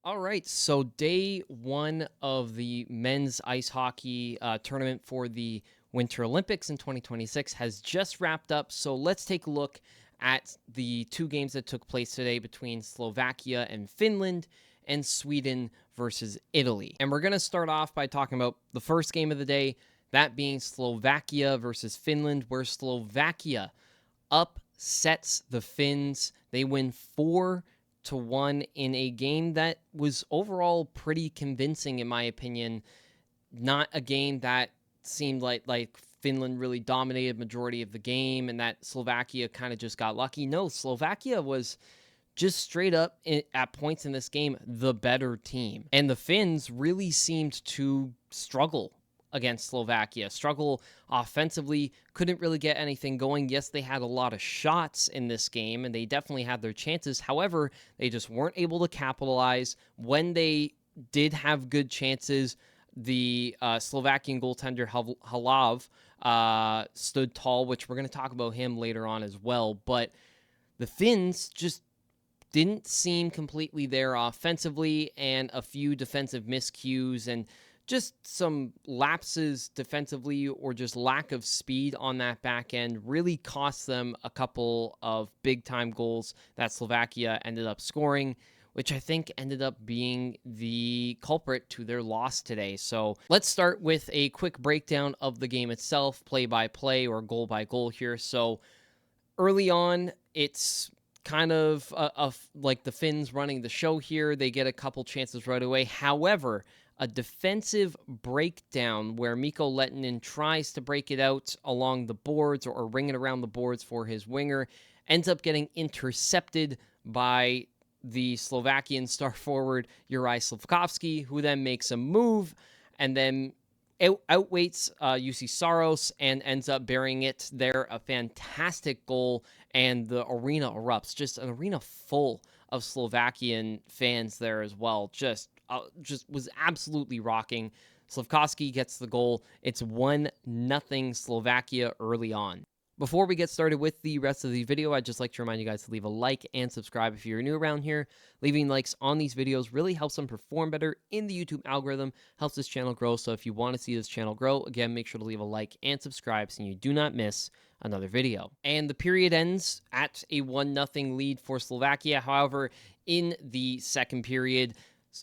All right, so day one of the men's ice hockey tournament for the Winter Olympics in 2026 has just wrapped up. So let's take a look at the two games that took place today between Slovakia and Finland and Sweden versus Italy. And we're going to start off by talking about the first game of the day, that being Slovakia versus Finland, where Slovakia upsets the Finns. They win 4-1 in a game that was overall pretty convincing, in my opinion. Not a game that seemed like Finland really dominated majority of the game and that Slovakia kind of just got lucky. No, Slovakia was just straight up at points in this game the better team. And the Finns really seemed to struggle against Slovakia, struggle offensively, couldn't really get anything going. Yes, they had a lot of shots in this game, and they definitely had their chances. However, they just weren't able to capitalize. When they did have good chances, the Slovakian goaltender Halav stood tall, which we're going to talk about him later on as well. But the Finns just didn't seem completely there offensively, and a few defensive miscues and just some lapses defensively or just lack of speed on that back end really cost them a couple of big-time goals that Slovakia ended up scoring, which I think ended up being the culprit to their loss today. So let's start with a quick breakdown of the game itself, play-by-play or goal-by-goal here. So early on, it's kind of like the Finns running the show here. They get a couple chances right away. However, a defensive breakdown where Mikko Lehtinen tries to break it out along the boards or ring it around the boards for his winger, ends up getting intercepted by the Slovakian star forward Juraj Slafkovsky, who then makes a move and then outweights UC Saros and ends up burying it there. A fantastic goal, and the arena erupts. Just an arena full of Slovakian fans there as well. Just was absolutely rocking. Slafkovsky gets the goal. It's 1-0 Slovakia early on. Before we get started with the rest of the video, I'd just like to remind you guys to leave a like and subscribe if you're new around here. Leaving likes on these videos really helps them perform better in the YouTube algorithm, helps this channel grow. So if you want to see this channel grow, again, make sure to leave a like and subscribe so you do not miss another video. And the period ends at a 1-0 lead for Slovakia. However, in the second period,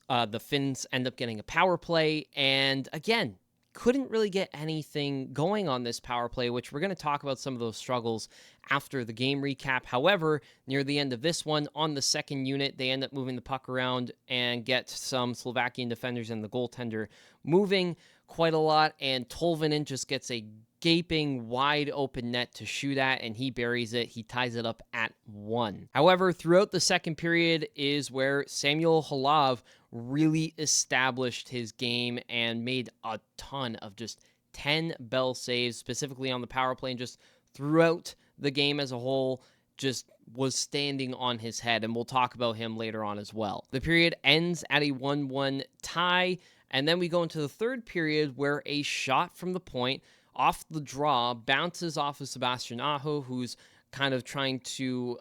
the Finns end up getting a power play, and again, couldn't really get anything going on this power play, which we're going to talk about some of those struggles after the game recap. However, near the end of this one, on the second unit, they end up moving the puck around and get some Slovakian defenders and the goaltender moving quite a lot, and Tolvanen just gets a gaping wide open net to shoot at, and he buries it. He ties it up at 1. However, throughout the second period is where Samuel Halav really established his game and made a ton of just 10 bell saves, specifically on the power play, and just throughout the game as a whole, just was standing on his head, and we'll talk about him later on as well. The period ends at a 1-1 tie, and then we go into the third period where a shot from the point off the draw bounces off of Sebastian Aho, who's kind of trying to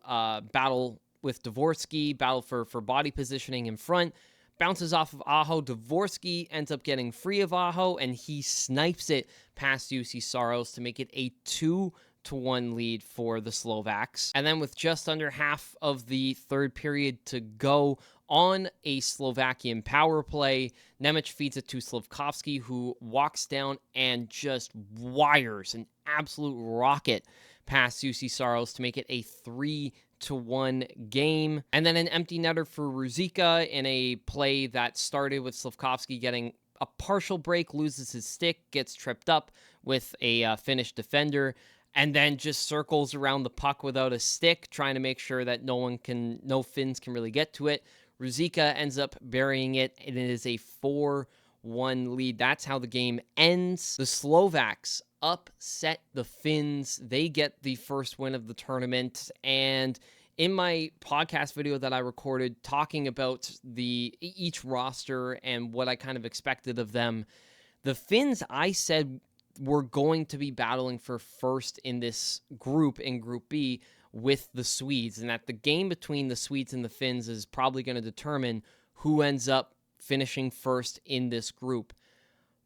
battle with Dvorsky, battle for body positioning in front. Bounces off of Aho. Dvorsky ends up getting free of Aho, and he snipes it past UC Saros to make it a 2-1 lead for the Slovaks. And then with just under half of the third period to go on a Slovakian power play, Nemec feeds it to Slafkovsky, who walks down and just wires an absolute rocket past UC Saros to make it a 3-1 game. And then an empty netter for Ruzicka in a play that started with Slafkovsky getting a partial break, loses his stick, gets tripped up with a Finnish defender, and then just circles around the puck without a stick, trying to make sure that no Finns can really get to it. Ruzicka ends up burying it, and it is a 4-1 lead. That's how the game ends. The Slovaks upset the Finns. They get the first win of the tournament, and in my podcast video that I recorded talking about each roster and what I kind of expected of them, the Finns, I said, were going to be battling for first in this group, in Group B, with the Swedes, and that the game between the Swedes and the Finns is probably going to determine who ends up finishing first in this group.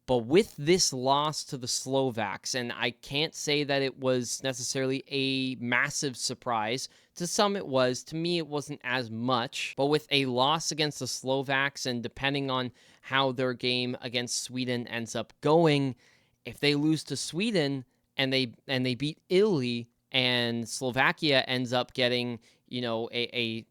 But with this loss to the Slovaks, and I can't say that it was necessarily a massive surprise. To some it was. To me, it wasn't as much. But with a loss against the Slovaks, and depending on how their game against Sweden ends up going, if they lose to Sweden and they beat Italy, and Slovakia ends up getting, a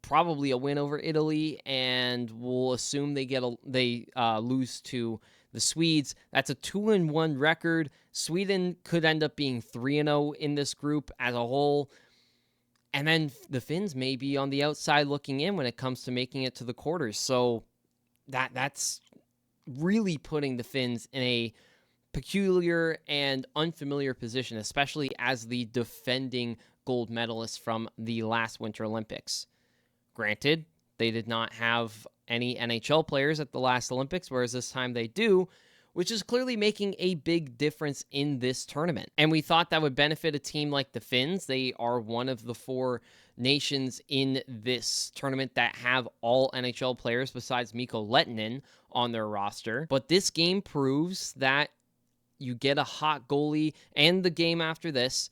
probably a win over Italy, and we'll assume they lose to the Swedes, that's a 2-1 record. Sweden could end up being 3-0 in this group as a whole. And then the Finns may be on the outside looking in when it comes to making it to the quarters. So that's really putting the Finns in a peculiar and unfamiliar position, especially as the defending gold medalists from the last Winter Olympics. Granted, they did not have any NHL players at the last Olympics, whereas this time they do, which is clearly making a big difference in this tournament. And we thought that would benefit a team like the Finns. They are one of the 4 nations in this tournament that have all NHL players besides Mikko Lehtinen on their roster. But this game proves that you get a hot goalie, and the game after this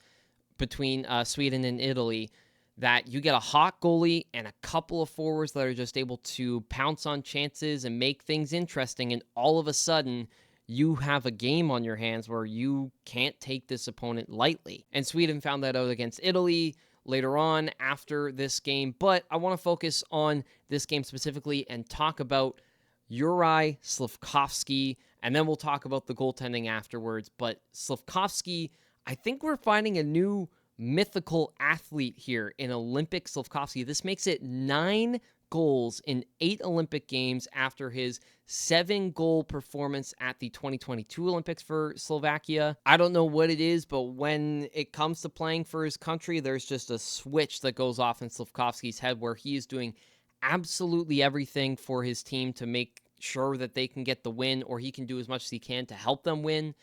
between Sweden and Italy, that you get a hot goalie and a couple of forwards that are just able to pounce on chances and make things interesting, and all of a sudden you have a game on your hands where you can't take this opponent lightly. And Sweden found that out against Italy later on after this game, but I want to focus on this game specifically and talk about Juraj Slafkovsky, and then we'll talk about the goaltending afterwards. But Slafkovsky, I think we're finding a new mythical athlete here in Olympic Slafkovsky. This makes it 9 goals in 8 Olympic games after his 7-goal performance at the 2022 Olympics for Slovakia. I don't know what it is, but when it comes to playing for his country, there's just a switch that goes off in Slafkovsky's head where he is doing absolutely everything for his team to make sure that they can get the win, or he can do as much as he can to help them win.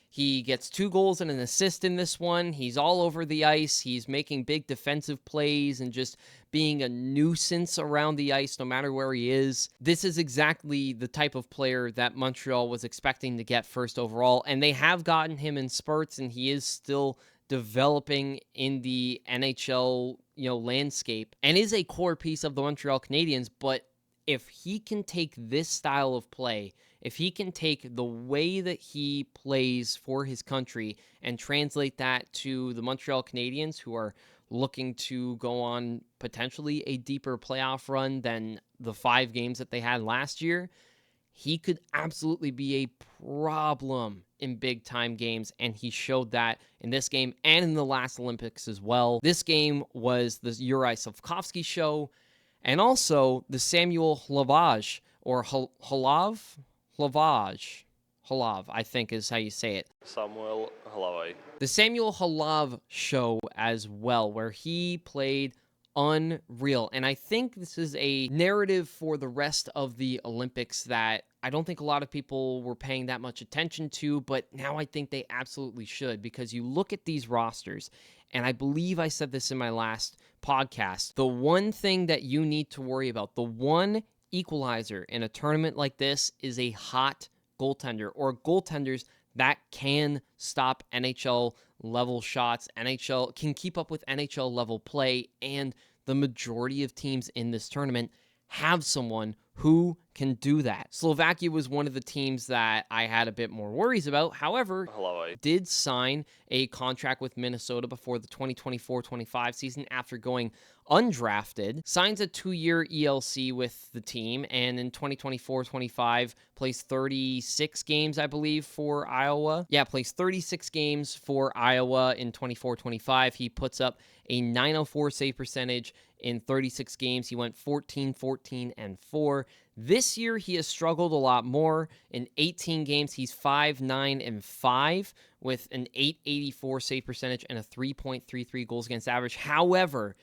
He gets 2 goals and an assist in this one. He's all over the ice. He's making big defensive plays and just being a nuisance around the ice no matter where he is. This is exactly the type of player that Montreal was expecting to get first overall, and they have gotten him in spurts, and he is still developing in the NHL, landscape, and is a core piece of the Montreal Canadiens. But if he can take this style of play, if he can take the way that he plays for his country and translate that to the Montreal Canadiens, who are looking to go on potentially a deeper playoff run than the 5 games that they had last year, he could absolutely be a problem in big-time games, and he showed that in this game and in the last Olympics as well. This game was the Juraj Slafkovsky show, and also the Samuel Hlavage, or Halav, I think is how you say it. Samuel Halav. The Samuel Halav show as well, where he played unreal. And I think this is a narrative for the rest of the Olympics that I don't think a lot of people were paying that much attention to, but now I think they absolutely should, because you look at these rosters, and I believe I said this in my last podcast, the one thing that you need to worry about, the one equalizer in a tournament like this, is a hot goaltender, or goaltenders that can stop NHL level shots, can keep up with NHL level play, and the majority of teams in this tournament have someone who can do that. Slovakia was one of the teams that I had a bit more worries about. However, did sign a contract with Minnesota before the 2024-25 season after going undrafted, signs a 2-year ELC with the team, and in 2024-25 plays 36 games, I believe, for Iowa. Yeah, plays 36 games for Iowa in 24-25. He puts up a .904 save percentage in 36 games. He went 14-14-4. This year, he has struggled a lot more. In 18 games, he's 5-9-5 with an .884 save percentage and a 3.33 goals against average. However,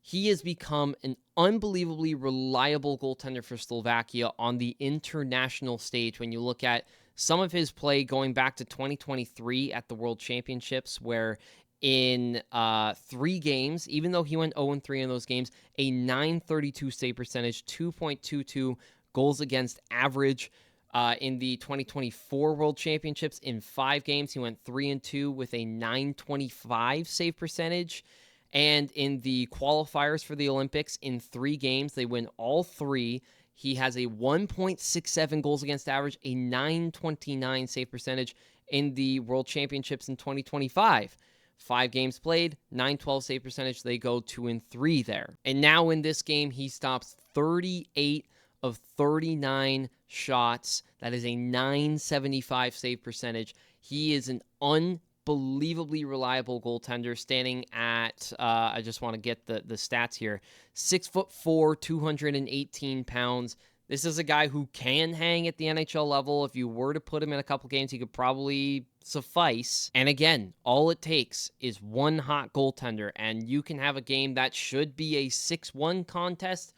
he has become an unbelievably reliable goaltender for Slovakia on the international stage. When you look at some of his play going back to 2023 at the World Championships, where in 3 games, even though he went 0-3 in those games, a .932 save percentage, 2.22 goals against average. In the 2024 World Championships, in 5 games, he went 3-2 with a .925 save percentage. And in the qualifiers for the Olympics, in 3 games, they win all 3. He has a 1.67 goals against average, a .929 save percentage in the World Championships in 2025. 5 games played, .912 save percentage. They go 2-3 there. And now in this game, he stops 38 of 39 shots. That is a .975 save percentage. He is an unbelievably reliable goaltender, standing at, I just want to get the stats here, 6'4", 218 pounds. This is a guy who can hang at the NHL level. If you were to put him in a couple games, he could probably suffice. And again, all it takes is one hot goaltender, and you can have a game that should be a 6-1 contest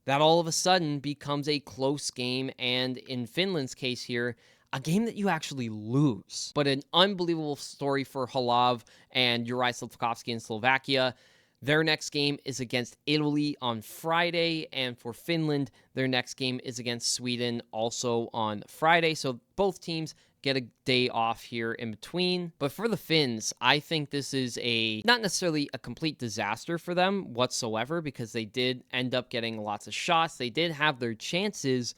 that all of a sudden becomes a close game, and in Finland's case here, a game that you actually lose. But an unbelievable story for Halov and Slafkovsky in Slovakia. Their next game is against Italy on Friday, and for Finland, their next game is against Sweden also on Friday. So both teams get a day off here in between. But for the Finns, I think this is not necessarily a complete disaster for them whatsoever, because they did end up getting lots of shots. They did have their chances,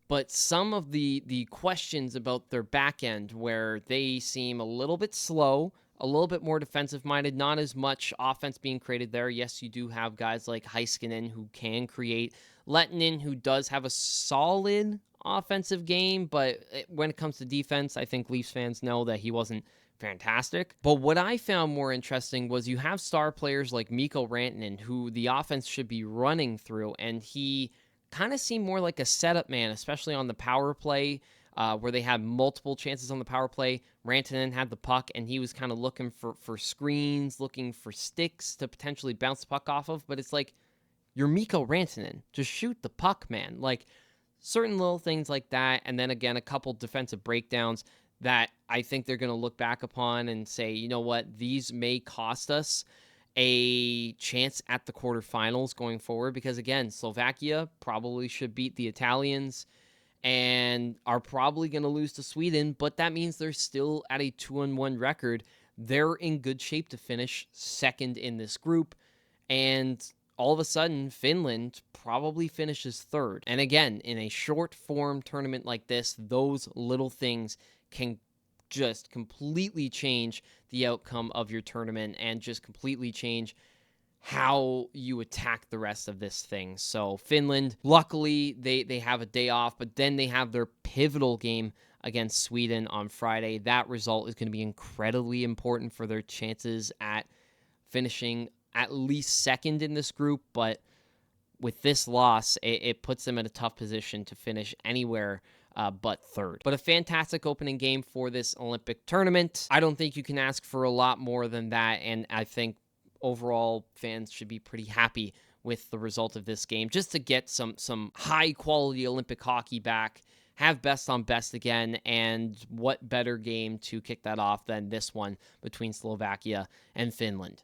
but some of the questions about their back end, where they seem a little bit slow, a little bit more defensive-minded, not as much offense being created there. Yes, you do have guys like Heiskanen who can create. Lettinen, who does have a solid offensive game, but when it comes to defense, I think Leafs fans know that he wasn't fantastic. But what I found more interesting was you have star players like Mikko Rantanen, who the offense should be running through, and he kind of seemed more like a setup man, especially on the power play, where they had multiple chances on the power play. Rantanen had the puck, and he was kind of looking for screens, looking for sticks to potentially bounce the puck off of. But it's like, you're Mikko Rantanen. Just shoot the puck, man. Like, certain little things like that, and then again, a couple defensive breakdowns that I think they're going to look back upon and say, you know what, these may cost us a chance at the quarterfinals going forward, because again, Slovakia probably should beat the Italians and are probably going to lose to Sweden, but that means they're still at a 2-1 record. They're in good shape to finish second in this group, and all of a sudden, Finland probably finishes third. And again, in a short-form tournament like this, those little things can just completely change the outcome of your tournament and just completely change how you attack the rest of this thing. So Finland, luckily, they have a day off, but then they have their pivotal game against Sweden on Friday. That result is going to be incredibly important for their chances at finishing at least second in this group, but with this loss, it puts them in a tough position to finish anywhere but third. But a fantastic opening game for this Olympic tournament. I don't think you can ask for a lot more than that, and I think overall fans should be pretty happy with the result of this game, just to get some high-quality Olympic hockey back, have best on best again, and what better game to kick that off than this one between Slovakia and Finland.